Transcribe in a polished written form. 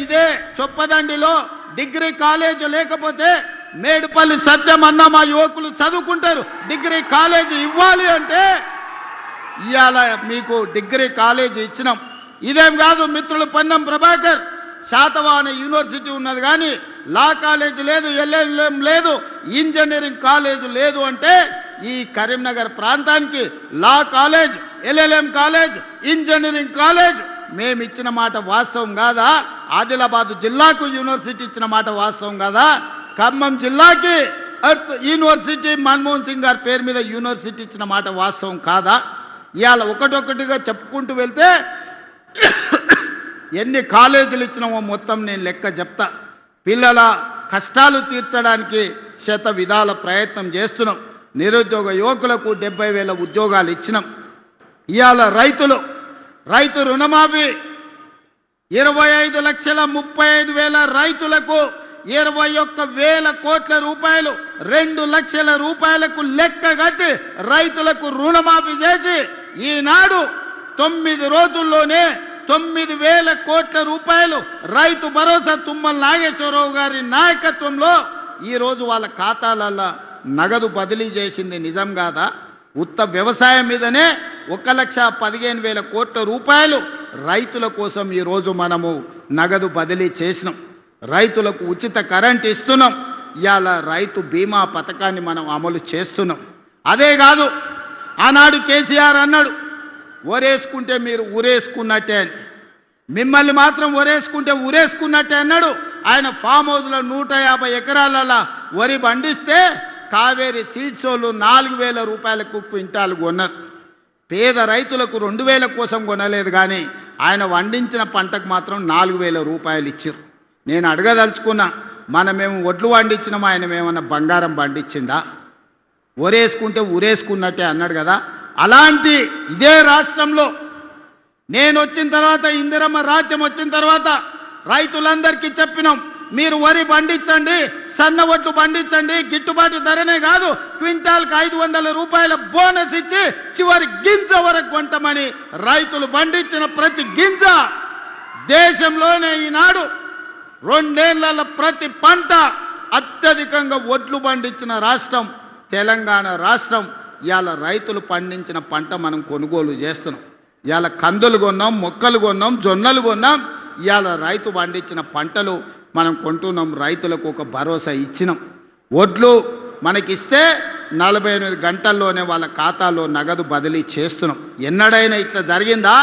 ఇదే చొప్పదండిలో degree college లేకపోతే మేడుపల్లి సత్యం అన్న మా యువకులు చదువుకుంటారు. డిగ్రీ కాలేజ్ ఇవ్వాలి అంటే ఇవాళ మీకు డిగ్రీ కాలేజ్ ఇచ్చినాం. ఇదేం కాదు మిత్రులు, పొన్నం ప్రభాకర్ శాతవాహన యూనివర్సిటీ ఉన్నది కానీ లా కాలేజ్ లేదు, ఎల్ఎల్ఎం లేదు, ఇంజనీరింగ్ కాలేజ్ లేదు. అంటే ఈ కరీంనగర్ ప్రాంతానికి law college, LLM college, engineering college మేము ఇచ్చిన మాట వాస్తవం కాదా? ఆదిలాబాద్ జిల్లాకు యూనివర్సిటీ ఇచ్చిన మాట వాస్తవం కాదా? ఖమ్మం జిల్లాకి ఎర్త్ యూనివర్సిటీ మన్మోహన్ సింగ్ గారి పేరు మీద యూనివర్సిటీ ఇచ్చిన మాట వాస్తవం కాదా? ఇవాళ ఒకటొకటిగా చెప్పుకుంటూ వెళ్తే ఎన్ని కాలేజీలు ఇచ్చినామో మొత్తం నేను లెక్క చెప్తా. పిల్లల కష్టాలు తీర్చడానికి శత విధాల ప్రయత్నం చేస్తున్నాం. నిరుద్యోగ యువకులకు 70,000 ఉద్యోగాలు ఇచ్చినాం. ఇవాళ రైతు రుణమాఫీ 25,35,000 రైతులకు 21,000 కోట్ల రూపాయలు, 2 లక్షల రూపాయలకు లెక్క కట్టి రైతులకు రుణమాఫీ చేసి ఈనాడు 9 రోజుల్లోనే 9,000 కోట్ల రూపాయలు రైతు భరోసా తుమ్మల నాగేశ్వరరావు గారి నాయకత్వంలో ఈరోజు వాళ్ళ ఖాతాలలో నగదు బదిలీ చేసింది నిజం కాదా? ఉత్త వ్యవసాయం మీదనే 1,15,000 కోట్ల రూపాయలు రైతుల కోసం ఈరోజు మనము నగదు బదిలీ చేసినాం. రైతులకు ఉచిత కరెంట్ ఇస్తున్నాం. ఇవాళ రైతు బీమా పథకాన్ని మనం అమలు చేస్తున్నాం. అదే కాదు, ఆనాడు కేసీఆర్ అన్నాడు ఒరేసుకుంటే మీరు ఊరేసుకున్నట్టే అని. మిమ్మల్ని మాత్రం ఒరేసుకుంటే ఊరేసుకున్నట్టే అన్నాడు. ఆయన ఫామ్ హౌస్లో 150 ఎకరాల వరి పండిస్తే కావేరీ సీడ్స్ వాళ్ళు 4,000 రూపాయలకు క్వింటాలు కొన్నారు. పేద రైతులకు 2,000 కోసం కొనలేదు కానీ ఆయన పండించిన పంటకు మాత్రం 4,000 రూపాయలు ఇచ్చారు. నేను అడగదలుచుకున్నా, మనమేమో ఒడ్లు పండించినాం, ఆయన ఏమన్నా బంగారం పండించిండా? ఒరేసుకుంటే ఊరేసుకున్నట్టే అన్నాడు కదా. అలాంటి ఇదే రాష్ట్రంలో నేను వచ్చిన తర్వాత, ఇందిరమ్మ రాజ్యం వచ్చిన తర్వాత రైతులందరికీ చెప్పినాం, మీరు వరి పండించండి, సన్న ఒట్లు పండించండి, గిట్టుబాటు ధరనే కాదు క్వింటాల్కి 500 రూపాయల బోనస్ ఇచ్చి చివరి గింజ వరకు కొంటామని రైతులు పండించిన ప్రతి గింజ దేశంలోనే ఈనాడు 2 ఏళ్ల ప్రతి పంట అత్యధికంగా ఒడ్లు పండించిన రాష్ట్రం తెలంగాణ రాష్ట్రం. ఇవాళ రైతులు పండించిన పంట మనం కొనుగోలు చేస్తున్నాం. ఇవాళ కందులు కొన్నాం, మొక్కలు కొన్నాం, జొన్నలు కొన్నాం. ఇవాళ రైతు పండించిన పంటలు మనం కొంటున్నాం. రైతులకు ఒక భరోసా ఇచ్చినాం. ఒడ్లు మనకిస్తే 48 గంటల్లోనే వాళ్ళ ఖాతాలో నగదు బదిలీ చేస్తున్నాం. ఎన్నడైనా ఇట్లా జరిగిందా?